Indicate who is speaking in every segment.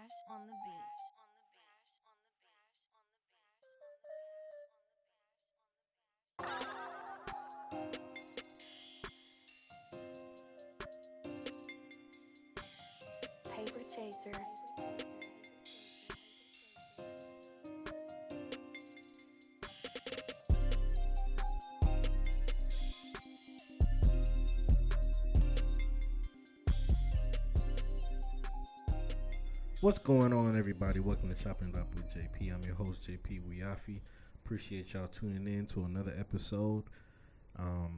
Speaker 1: Paper chaser.
Speaker 2: What's going on, everybody? Welcome to Chopping It Up with JP. I'm your host, JP Wiafi. Appreciate y'all tuning in to another episode. I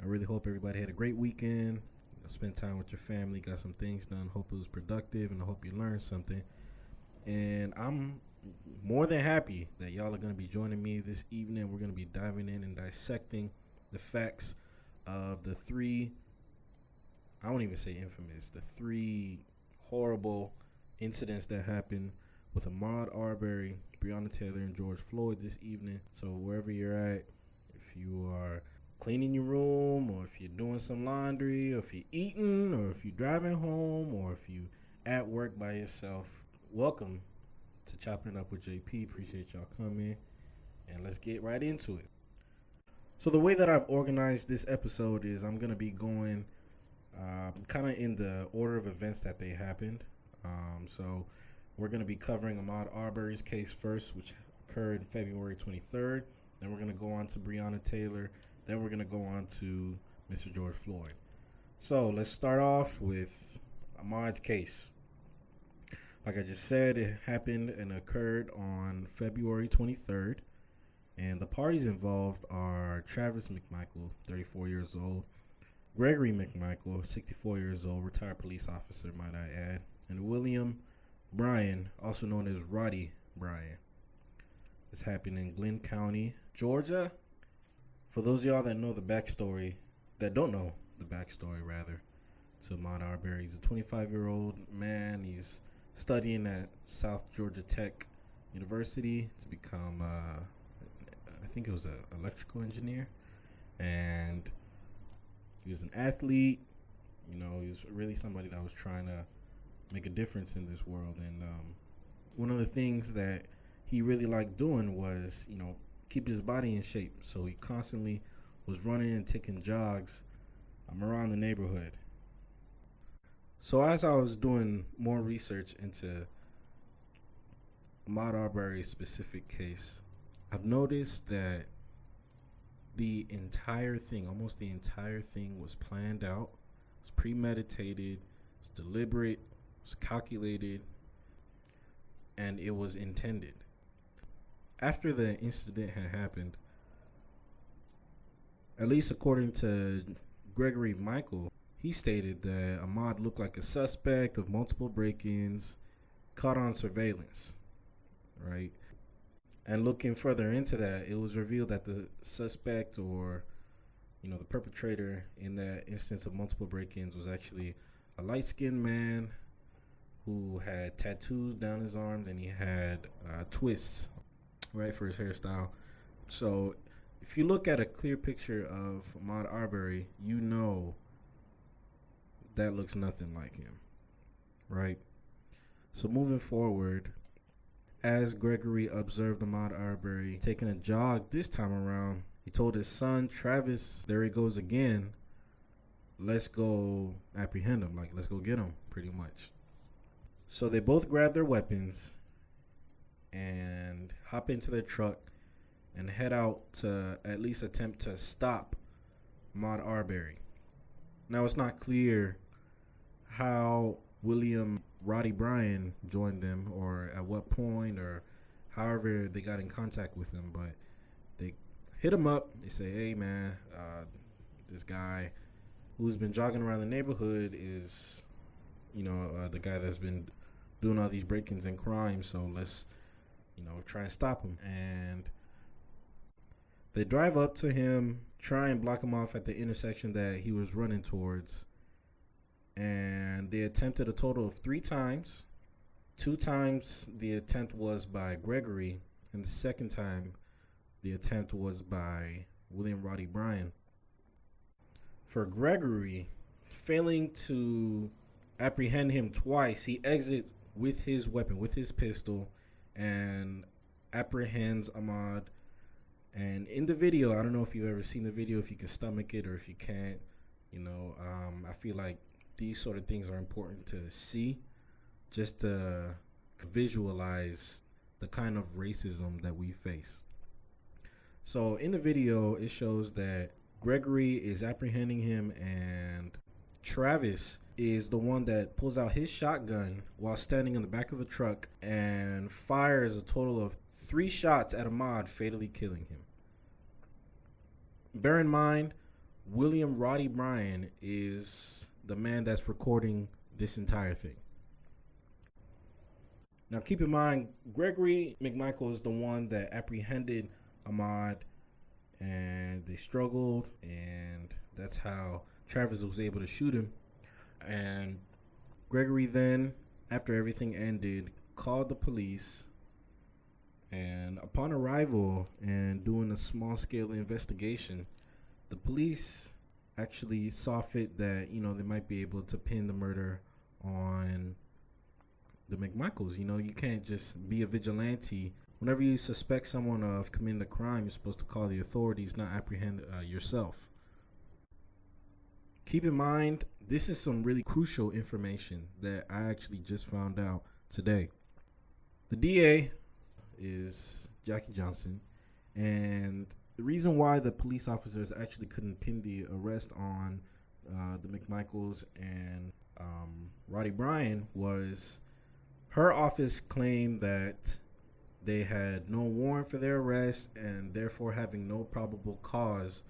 Speaker 2: really hope everybody had a great weekend. Spend time with your family, got some things done. Hope it was productive, and I hope you learned something. And I'm more than happy that y'all are going to be joining me this evening. We're going to be diving in and dissecting the facts of the three, I won't even say infamous, the three horrible incidents that happened with Ahmaud Arbery, Breonna Taylor, and George Floyd this evening. So wherever you're at, if you are cleaning your room, or if you're doing some laundry, or if you're eating, or if you're driving home, or if you at work by yourself, welcome to Chopping It Up with JP. Appreciate y'all coming, and let's get right into it. So the way that I've organized this episode is I'm going to be going kind of in the order of events that they happened. So we're going to be covering Ahmaud Arbery's case first, which occurred February 23rd. Then we're going to go on to Breonna Taylor. Then we're going to go on to Mr. George Floyd. So let's start off with Ahmaud's case. Like I just said, it happened and occurred on February 23rd. And the parties involved are Travis McMichael, 34 years old, Gregory McMichael, 64 years old, retired police officer, might I add, and William Bryan, also known as Roddy Bryan. This happened in Glenn County, Georgia. For those of y'all that know the backstory, that don't know the backstory rather, to Ahmaud Arbery, he's a 25-year-old man. He's studying at South Georgia Tech University to become, I think it was an electrical engineer. And he was an athlete. You know, he was really somebody that was trying to make a difference in this world. And one of the things that he really liked doing was, keep his body in shape. So he constantly was running and taking jogs around the neighborhood. So as I was doing more research into Ahmaud Arbery's specific case, I've noticed that the entire thing, almost the entire thing, was planned out, was premeditated, was deliberate, was calculated, and it was intended. After the incident had happened, at least according to Gregory Michael, he stated that Ahmaud looked like a suspect of multiple break-ins caught on surveillance, right? And looking further into that, it was revealed that the suspect, or the perpetrator in that instance of multiple break-ins, was actually a light-skinned man who had tattoos down his arms, and he had twists, right, for his hairstyle. So if you look at a clear picture of Ahmaud Arbery, you know that looks nothing like him, right? So moving forward, as Gregory observed Ahmaud Arbery taking a jog this time around, he told his son, Travis, there he goes again. Let's go apprehend him. Like, let's go get him, pretty much. So they both grab their weapons and hop into their truck and head out to at least attempt to stop Ahmaud Arbery. Now, it's not clear how William Roddy Bryan joined them, or at what point, or however they got in contact with him, but they hit him up. They say, hey man, this guy who's been jogging around the neighborhood is the guy that's been doing all these break-ins and crimes, so let's try and stop him. And they drive up to him, try and block him off at the intersection that he was running towards. And they attempted a total of 3 times. 2 times the attempt was by Gregory, and the second time the attempt was by William Roddy Bryan. For Gregory, failing to apprehend him twice, he exits with his weapon, with his pistol, and apprehends Ahmad. And in the video, I don't know if you've ever seen the video, if you can stomach it or if you can't. I feel like these sort of things are important to see, just to visualize the kind of racism that we face. So in the video, it shows that Gregory is apprehending him, and Travis is the one that pulls out his shotgun while standing in the back of a truck and fires a total of 3 shots at Ahmad, fatally killing him. Bear in mind, William Roddy Bryan is the man that's recording this entire thing. Now, keep in mind, Gregory McMichael is the one that apprehended Ahmad, and they struggled, and that's how Travis was able to shoot him. And Gregory then, after everything ended, called the police, and upon arrival and doing a small-scale investigation, the police actually saw fit that, they might be able to pin the murder on the McMichaels. You can't just be a vigilante. Whenever you suspect someone of committing a crime, you're supposed to call the authorities, not apprehend yourself. Keep in mind, this is some really crucial information that I actually just found out today. The DA is Jackie Johnson, and the reason why the police officers actually couldn't pin the arrest on the McMichaels and Roddy Bryan was her office claimed that they had no warrant for their arrest, and therefore having no probable cause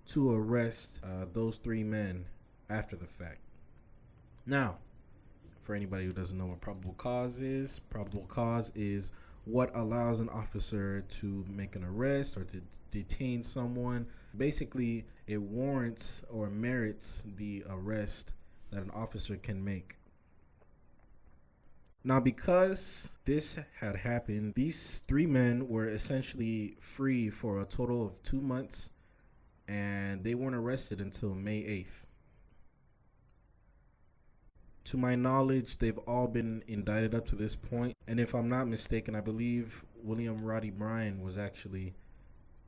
Speaker 2: to arrest those 3 men after the fact. Now, for anybody who doesn't know what probable cause is what allows an officer to make an arrest or to detain someone. Basically, it warrants or merits the arrest that an officer can make. Now, because this had happened, these 3 men were essentially free for a total of 2 months, and they weren't arrested until May 8th. To my knowledge, they've all been indicted up to this point. And if I'm not mistaken, I believe William Roddy Bryan was actually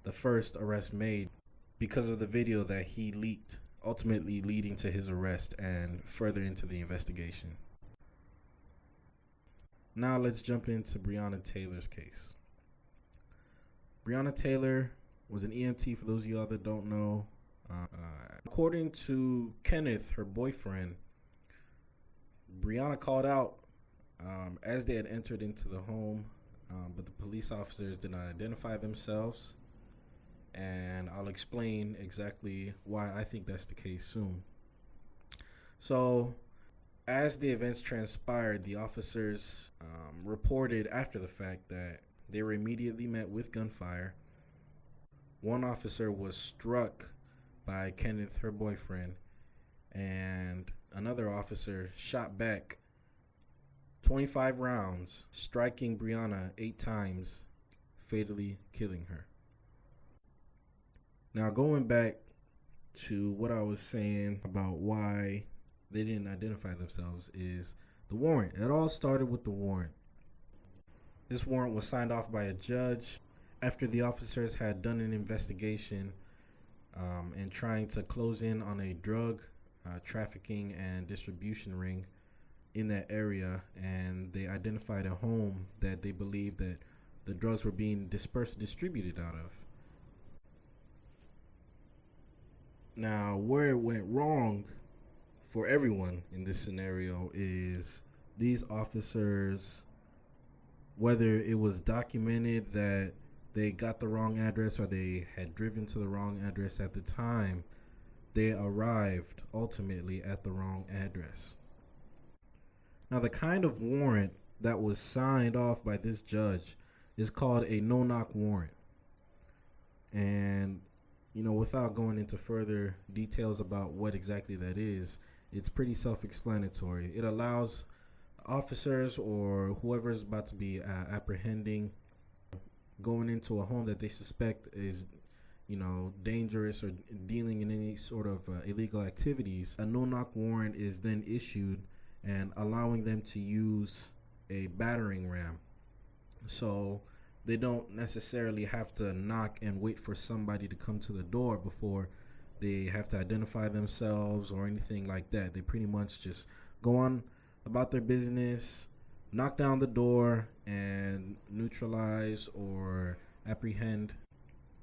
Speaker 2: the first arrest made because of the video that he leaked, ultimately leading to his arrest and further into the investigation. Now let's jump into Breonna Taylor's case. Breonna Taylor was an EMT, for those of y'all that don't know. According to Kenneth, her boyfriend, Breonna called out as they had entered into the home, but the police officers did not identify themselves, and I'll explain exactly why I think that's the case soon. So, as the events transpired, the officers reported after the fact that they were immediately met with gunfire. One officer was struck by Kenneth, her boyfriend, and another officer shot back 25 rounds, striking Breonna 8 times, fatally killing her. Now, going back to what I was saying about why they didn't identify themselves is the warrant. It all started with the warrant. This warrant was signed off by a judge after the officers had done an investigation and trying to close in on a drug trafficking and distribution ring in that area, and they identified a home that they believed that the drugs were being distributed out of. Now, where it went wrong for everyone in this scenario is these officers, whether it was documented that they got the wrong address or they had driven to the wrong address at the time, they arrived ultimately at the wrong address. Now, the kind of warrant that was signed off by this judge is called a no-knock warrant. And, without going into further details about what exactly that is, it's pretty self-explanatory. It allows officers or whoever's about to be apprehending going into a home that they suspect is dangerous or dealing in any sort of illegal activities. A no-knock warrant is then issued and allowing them to use a battering ram. So they don't necessarily have to knock and wait for somebody to come to the door before they have to identify themselves or anything like that. They pretty much just go on about their business, knock down the door, and neutralize or apprehend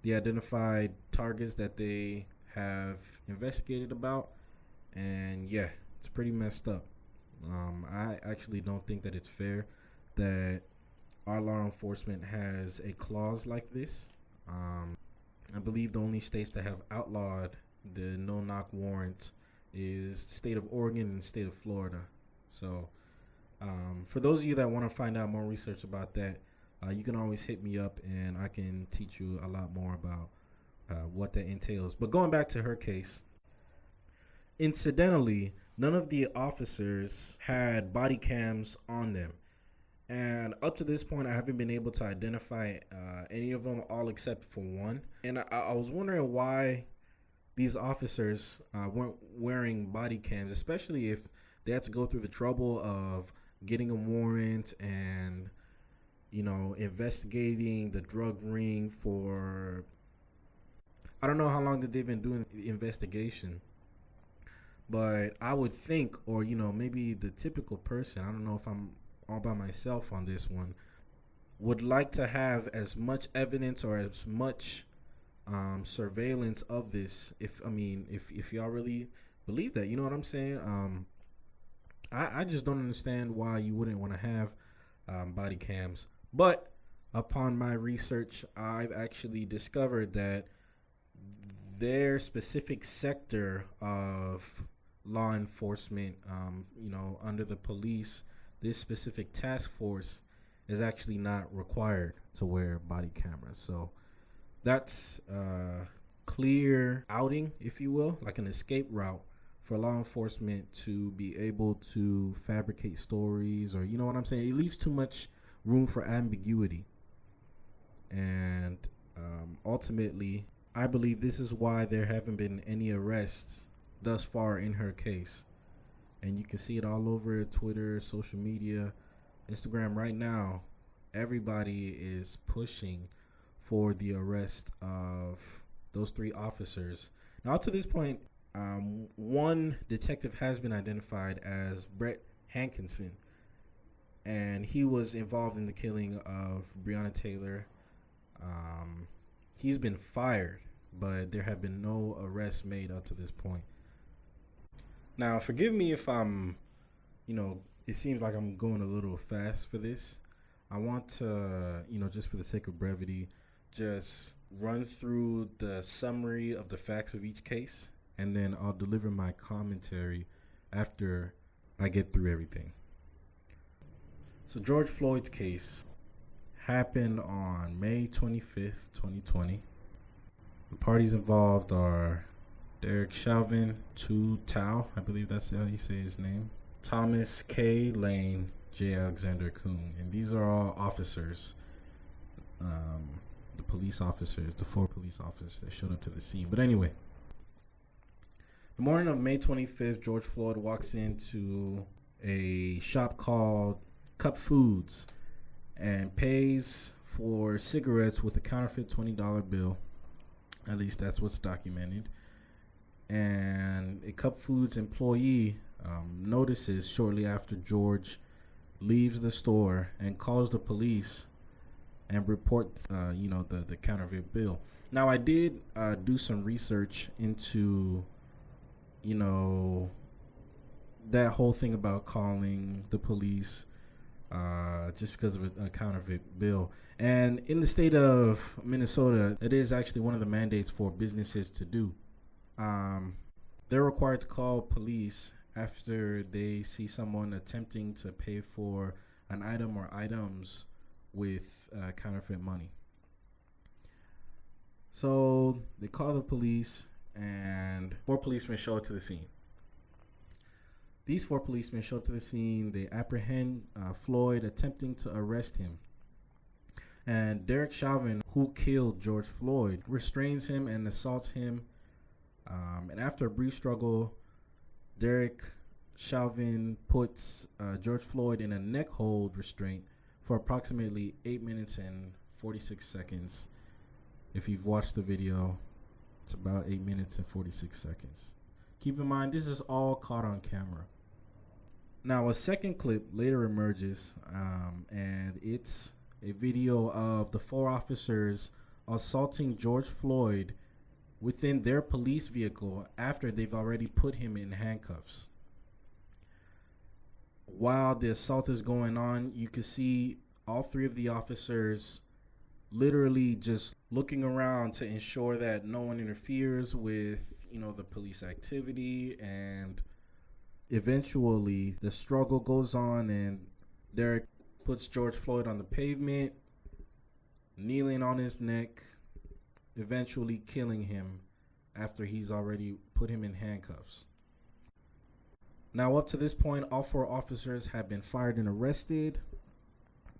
Speaker 2: the identified targets that they have investigated about. And yeah, it's pretty messed up. I actually don't think that it's fair that our law enforcement has a clause like this. I believe the only states that have outlawed the no-knock warrant is the state of Oregon and the state of Florida. So for those of you that want to find out more research about that, you can always hit me up and I can teach you a lot more about what that entails. But going back to her case, incidentally, none of the officers had body cams on them. And up to this point, I haven't been able to identify any of them, all except for one. And I was wondering why these officers weren't wearing body cams, especially if they had to go through the trouble of getting a warrant and, you know, investigating the drug ring for, I don't know how long that they've been doing the investigation. But I would think, or, you know, maybe the typical person, I don't know if I'm all by myself on this one, would like to have as much evidence or as much surveillance of this. If y'all really believe that, you know what I'm saying? I just don't understand why you wouldn't want to have body cams. But upon my research, I've actually discovered that their specific sector of law enforcement, under the police, this specific task force is actually not required to wear body cameras. So that's a clear outing, if you will, like an escape route for law enforcement to be able to fabricate stories, or, you know what I'm saying? It leaves too much room for ambiguity. And ultimately, I believe this is why there haven't been any arrests thus far in her case. And you can see it all over Twitter, social media, Instagram right now. Everybody is pushing for the arrest of those three officers. Now, to this point, one detective has been identified as Brett Hankinson, and he was involved in the killing of Breonna Taylor. He's been fired, but there have been no arrests made up to this point. Now, forgive me if I'm, it seems like I'm going a little fast for this. I want to, just for the sake of brevity, just run through the summary of the facts of each case, and then I'll deliver my commentary after I get through everything. So George Floyd's case happened on May 25th, 2020. The parties involved are Derek Chauvin, Tu Tao, I believe that's how you say his name, Thomas K. Lane, J. Alexander Kuhn, and these are all officers, the police officers, the 4 police officers that showed up to the scene. But anyway, the morning of May 25th, George Floyd walks into a shop called Cup Foods and pays for cigarettes with a counterfeit $20 bill. At least that's what's documented. And a Cup Foods employee notices shortly after George leaves the store and calls the police and reports, the counterfeit bill. Now, I did do some research into, that whole thing about calling the police just because of a counterfeit bill. And in the state of Minnesota, it is actually one of the mandates for businesses to do. They're required to call police after they see someone attempting to pay for an item or items with counterfeit money. So they call the police, and 4 policemen show up to the scene. These 4 policemen show up to the scene. They apprehend Floyd, attempting to arrest him. And Derek Chauvin, who killed George Floyd, restrains him and assaults him. And after a brief struggle, Derek Chauvin puts George Floyd in a neck hold restraint for approximately 8 minutes and 46 seconds. If you've watched the video, it's about 8 minutes and 46 seconds. Keep in mind, this is all caught on camera. Now, a second clip later emerges, and it's a video of the 4 officers assaulting George Floyd within their police vehicle after they've already put him in handcuffs. While the assault is going on, you can see all 3 of the officers literally just looking around to ensure that no one interferes with, the police activity. And eventually the struggle goes on, and Derek puts George Floyd on the pavement, kneeling on his neck, eventually killing him after he's already put him in handcuffs. Now, up to this point, all 4 officers have been fired and arrested.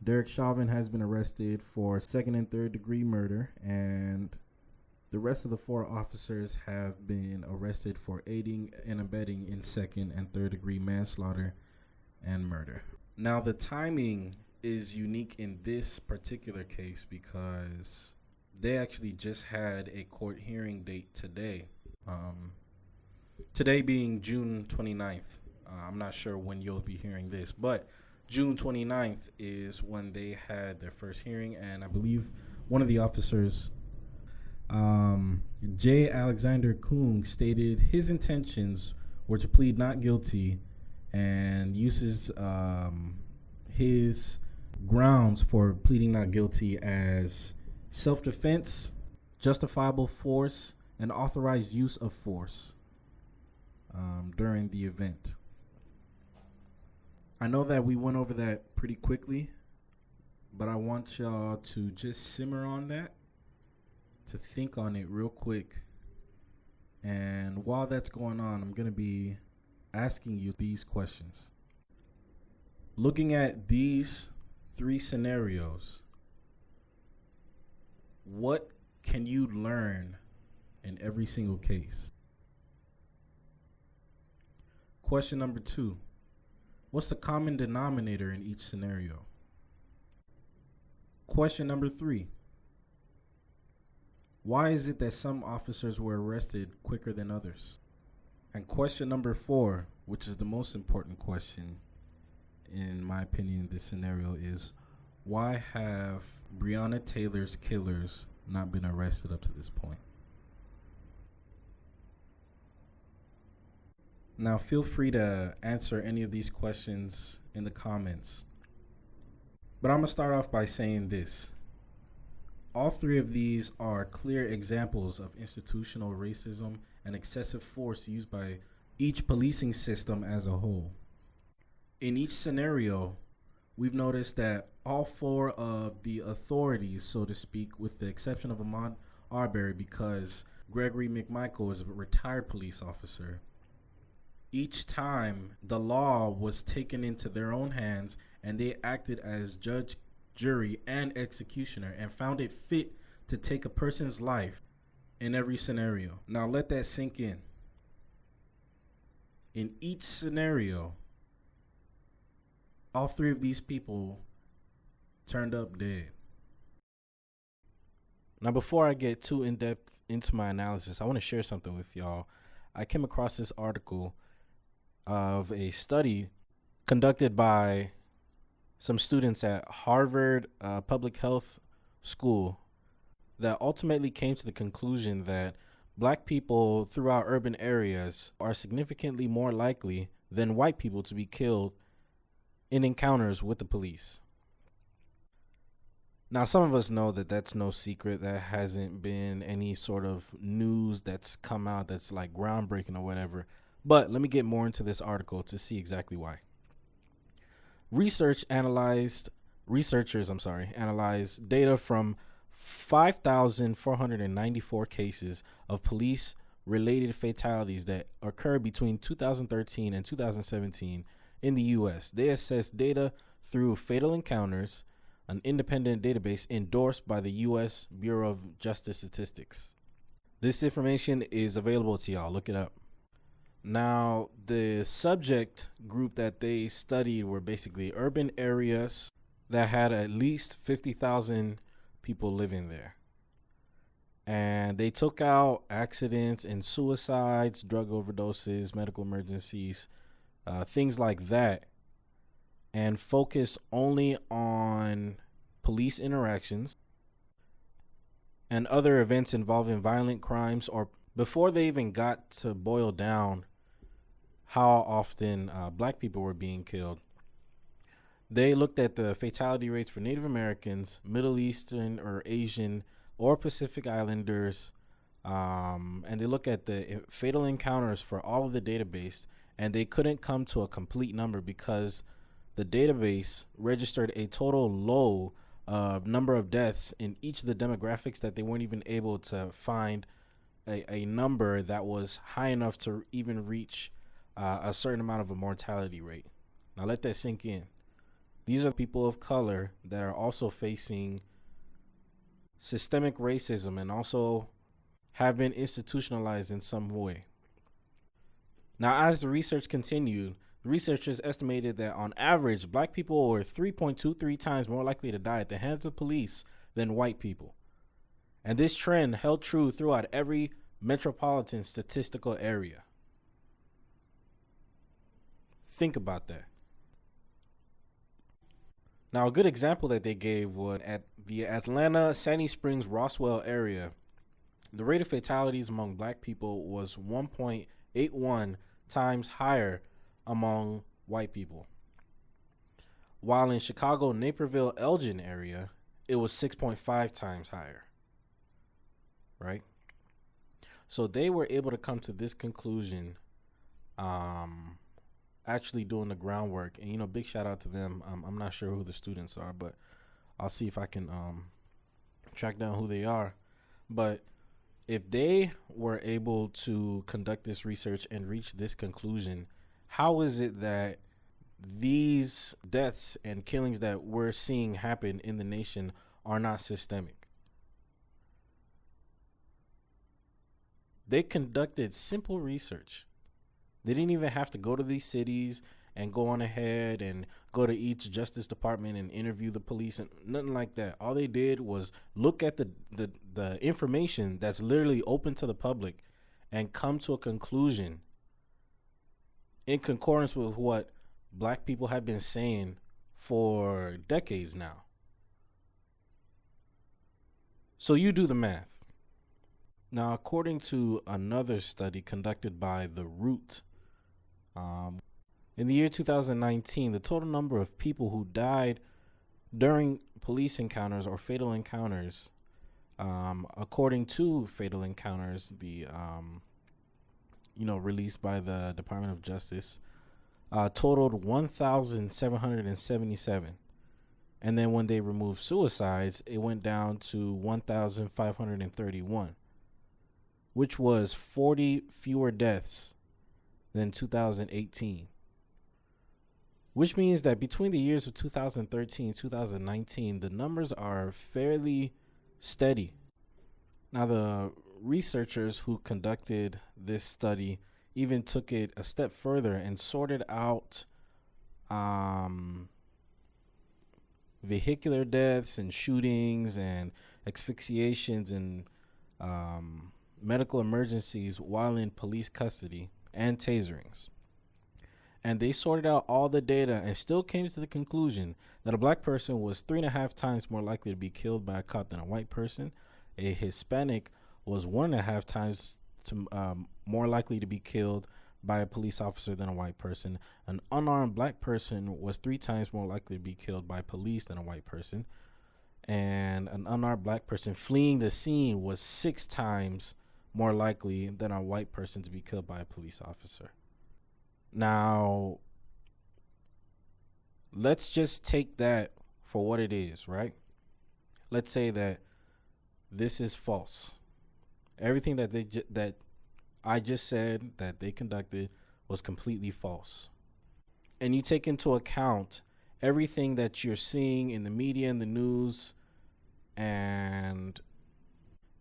Speaker 2: Derek Chauvin has been arrested for 2nd and 3rd degree murder, and the rest of the 4 officers have been arrested for aiding and abetting in 2nd and 3rd degree manslaughter and murder. Now, the timing is unique in this particular case because they actually just had a court hearing date today. Today being June 29th. I'm not sure when you'll be hearing this, but June 29th is when they had their first hearing, and I believe one of the officers, J. Alexander Kung, stated his intentions were to plead not guilty and uses his grounds for pleading not guilty as self-defense, justifiable force, and authorized use of force during the event. I know that we went over that pretty quickly, but I want y'all to just simmer on that, to think on it real quick. And while that's going on, I'm going to be asking you these questions. Looking at these 3 scenarios, what can you learn in every single case? Question number 2. What's the common denominator in each scenario? Question number 3. Why is it that some officers were arrested quicker than others? And question number 4, which is the most important question, in my opinion, in this scenario, is why have Breonna Taylor's killers not been arrested up to this point? Now, feel free to answer any of these questions in the comments. But I'm going to start off by saying this. All 3 of these are clear examples of institutional racism and excessive force used by each policing system as a whole. In each scenario, we've noticed that all 4 of the authorities, so to speak, with the exception of Ahmaud Arbery, because Gregory McMichael is a retired police officer, each time the law was taken into their own hands and they acted as judge, jury, and executioner and found it fit to take a person's life in every scenario. Now let that sink in. In each scenario, all 3 of these people turned up dead. Now, before I get too in-depth into my analysis, I want to share something with y'all. I came across this article of a study conducted by some students at Harvard Public Health School that ultimately came to the conclusion that Black people throughout urban areas are significantly more likely than white people to be killed in encounters with the police. Now, some of us know that that's no secret. That hasn't been any sort of news that's come out that's like groundbreaking or whatever. But let me get more into this article to see exactly why. Researchers analyzed data from 5,494 cases of police-related fatalities that occurred between 2013 and 2017 in the U.S. They assessed data through Fatal Encounters, an independent database endorsed by the U.S. Bureau of Justice Statistics. This information is available to y'all. Look it up. Now, the subject group that they studied were basically urban areas that had at least 50,000 people living there. And they took out accidents and suicides, drug overdoses, medical emergencies, things like that, and focused only on police interactions and other events involving violent crimes, or before they even got to boil down how often black people were being killed. They looked at the fatality rates for Native Americans, Middle Eastern or Asian or Pacific Islanders, and they look at the fatal encounters for all of the database, and they couldn't come to a complete number because the database registered a total low number of deaths in each of the demographics that they weren't even able to find a number that was high enough to even reach a certain amount of a mortality rate. Now let that sink in. These are people of color that are also facing systemic racism and also have been institutionalized in some way. Now, as the research continued, the researchers estimated that on average, black people were 3.23 times more likely to die at the hands of police than white people. And this trend held true throughout every metropolitan statistical area. Think about that. Now, a good example that they gave was at the Atlanta, Sandy Springs, Roswell area. The rate of fatalities among black people was 1.81 times higher among white people. While in Chicago, Naperville, Elgin area, it was 6.5 times higher. Right? So they were able to come to this conclusion, actually doing the groundwork. And, big shout out to them. I'm not sure who the students are, but I'll see if I can track down who they are. But if they were able to conduct this research and reach this conclusion, how is it that these deaths and killings that we're seeing happen in the nation are not systemic? They conducted simple research. They didn't even have to go to these cities and go on ahead and go to each justice department and interview the police and nothing like that. All they did was look at the information that's literally open to the public and come to a conclusion in concordance with what black people have been saying for decades now. So you do the math. Now, according to another study conducted by The Root, in the year 2019, the total number of people who died during police encounters or fatal encounters, according to Fatal Encounters, the released by the Department of Justice, totaled 1,777. And then when they removed suicides, it went down to 1,531, which was 40 fewer deaths than 2018. Which means that between the years of 2013 and 2019, the numbers are fairly steady. Now, the researchers who conducted this study even took it a step further and sorted out vehicular deaths and shootings and asphyxiations and medical emergencies while in police custody and taserings. And they sorted out all the data and still came to the conclusion that a black person was 3.5 times more likely to be killed by a cop than a white person. A Hispanic was 1.5 times more likely to be killed by a police officer than a white person. An unarmed black person was 3 times more likely to be killed by police than a white person. And an unarmed black person fleeing the scene was 6 times more likely than a white person to be killed by a police officer. Now, let's just take that for what it is, right? Let's say that this is false. Everything that that I just said that they conducted was completely false. And you take into account everything that you're seeing in the media and the news and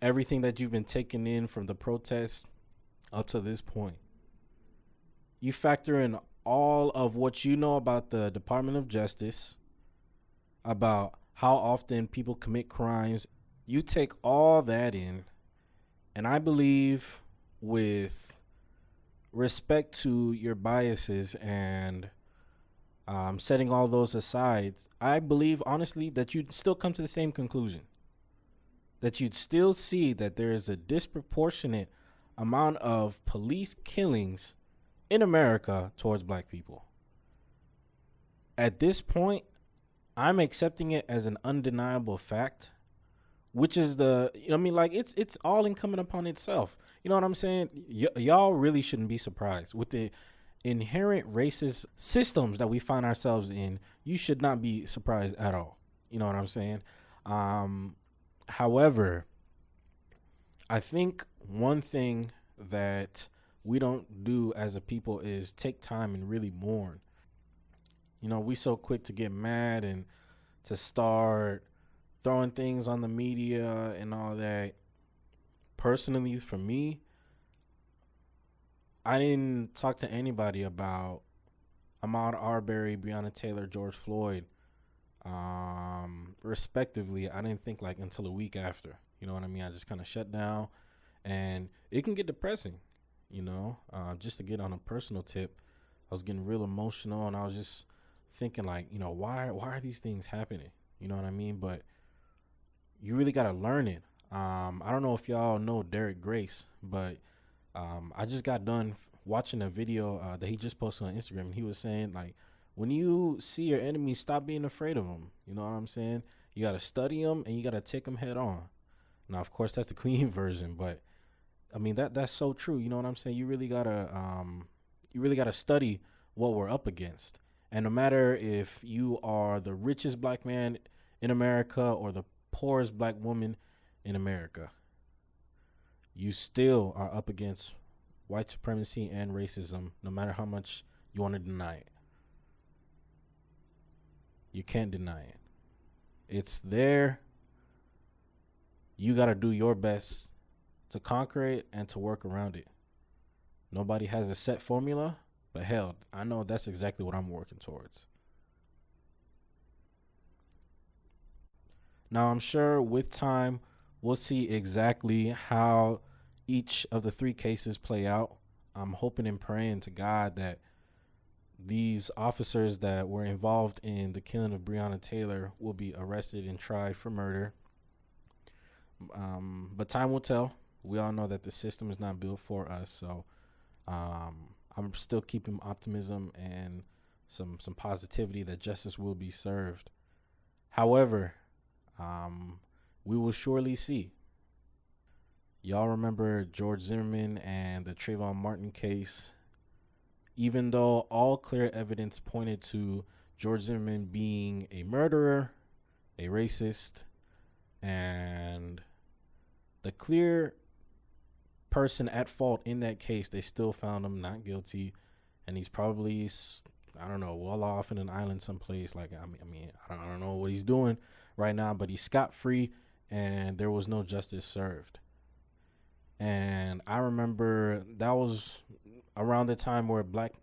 Speaker 2: everything that you've been taking in from the protests up to this point. you factor in all of what you know about the Department of Justice, about how often people commit crimes. You take all that in, and I believe, with respect to your biases and setting all those aside, I believe honestly that you'd still come to the same conclusion. That you'd still see that there is a disproportionate amount of police killings in America towards black people. At this point, I'm accepting it as an undeniable fact, which is it's all incumbent upon itself. You know what I'm saying? Y'all really shouldn't be surprised with the inherent racist systems that we find ourselves in. You should not be surprised at all. You know what I'm saying? However, I think one thing that we don't do as a people is take time and really mourn. You know, we so quick to get mad and to start throwing things on the media and all that. Personally, for me, I didn't talk to anybody about Ahmaud Arbery, Breonna Taylor, George Floyd, respectively. I didn't think until a week after. You know what I mean? I just kind of shut down, and it can get depressing. You know, just to get on a personal tip, I was getting real emotional, and I was just thinking why are these things happening? You know what I mean? But you really got to learn it. I don't know if y'all know Derek Grace, but I just got done watching a video that he just posted on Instagram, and he was saying when you see your enemy, stop being afraid of them. You know what I'm saying? You got to study them and you got to take them head on. Now, of course, that's the clean version, but I mean that's so true. You know what I'm saying? You really gotta study what we're up against, and no matter if you are the richest black man in America or the poorest black woman in America, you still are up against white supremacy and racism, no matter how much you want to deny it. You can't deny it. It's there. You got to do your best to conquer it and to work around it. Nobody has a set formula, but hell, I know that's exactly what I'm working towards. Now, I'm sure with time, we'll see exactly how each of the three cases play out. I'm hoping and praying to God that these officers that were involved in the killing of Breonna Taylor will be arrested and tried for murder. But time will tell. We all know that the system is not built for us. So I'm still keeping optimism and some positivity that justice will be served. However, we will surely see. Y'all remember George Zimmerman and the Trayvon Martin case? Even though all clear evidence pointed to George Zimmerman being a murderer, a racist, and the clear person at fault in that case, they still found him not guilty, and he's probably, I don't know, well off in an island someplace. I don't know what he's doing right now, but he's scot-free, and there was no justice served. And I remember that was around the time where Black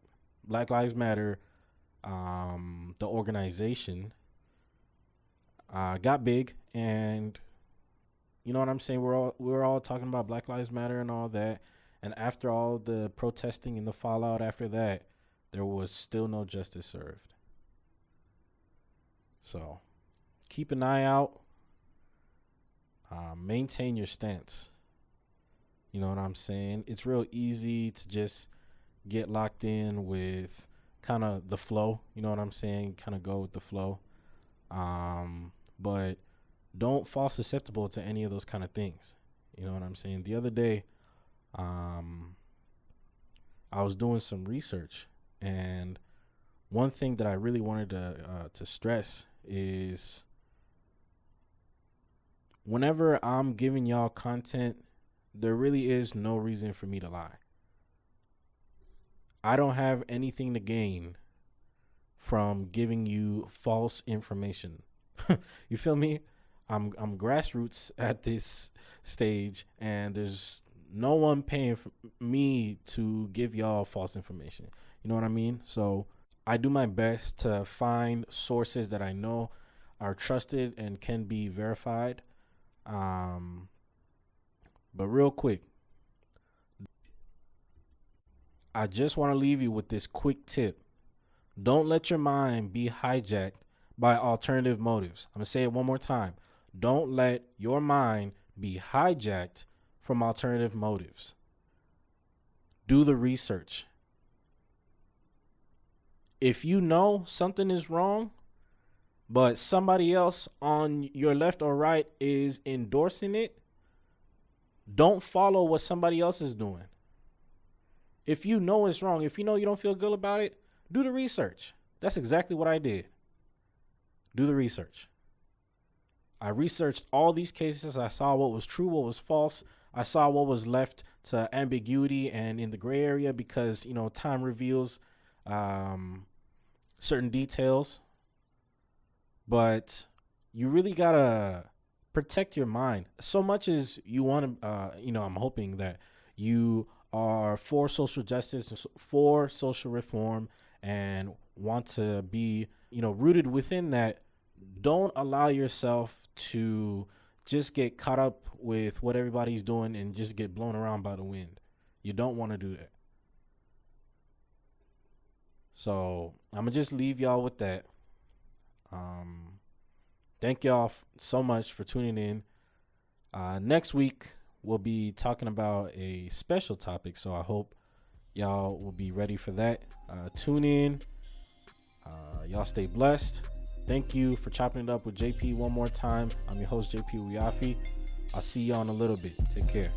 Speaker 2: Lives Matter, the organization, got big, and you know what I'm saying? We're all talking about Black Lives Matter and all that. And after all the protesting and the fallout after that, there was still no justice served. So keep an eye out. Maintain your stance. You know what I'm saying? It's real easy to just get locked in with kind of the flow. You know what I'm saying? Kind of go with the flow. But don't fall susceptible to any of those kind of things. You know what I'm saying? The other day, I was doing some research, and one thing that I really wanted to stress is whenever I'm giving y'all content, there really is no reason for me to lie. I don't have anything to gain from giving you false information. You feel me? I'm grassroots at this stage, and there's no one paying for me to give y'all false information. You know what I mean? So I do my best to find sources that I know are trusted and can be verified. But real quick, I just want to leave you with this quick tip. Don't let your mind be hijacked by alternative motives. I'm going to say it one more time. Don't let your mind be hijacked from alternative motives. Do the research. If you know something is wrong, but somebody else on your left or right is endorsing it, don't follow what somebody else is doing. If you know it's wrong, if you know you don't feel good about it, do the research. That's exactly what I did. Do the research. I researched all these cases. I saw what was true, what was false. I saw what was left to ambiguity and in the gray area because, time reveals certain details. But you really got to protect your mind. So much as you want to, I'm hoping that you are for social justice, for social reform, and want to be, rooted within that. Don't allow yourself to just get caught up with what everybody's doing and just get blown around by the wind. You don't want to do that. So I'm going to just leave y'all with that. Thank y'all so much for tuning in. Next week, we'll be talking about a special topic, so I hope y'all will be ready for that. Tune in. Y'all stay blessed. Thank you for chopping it up with JP one more time. I'm your host, JP Wiafi. I'll see y'all in a little bit. Take care.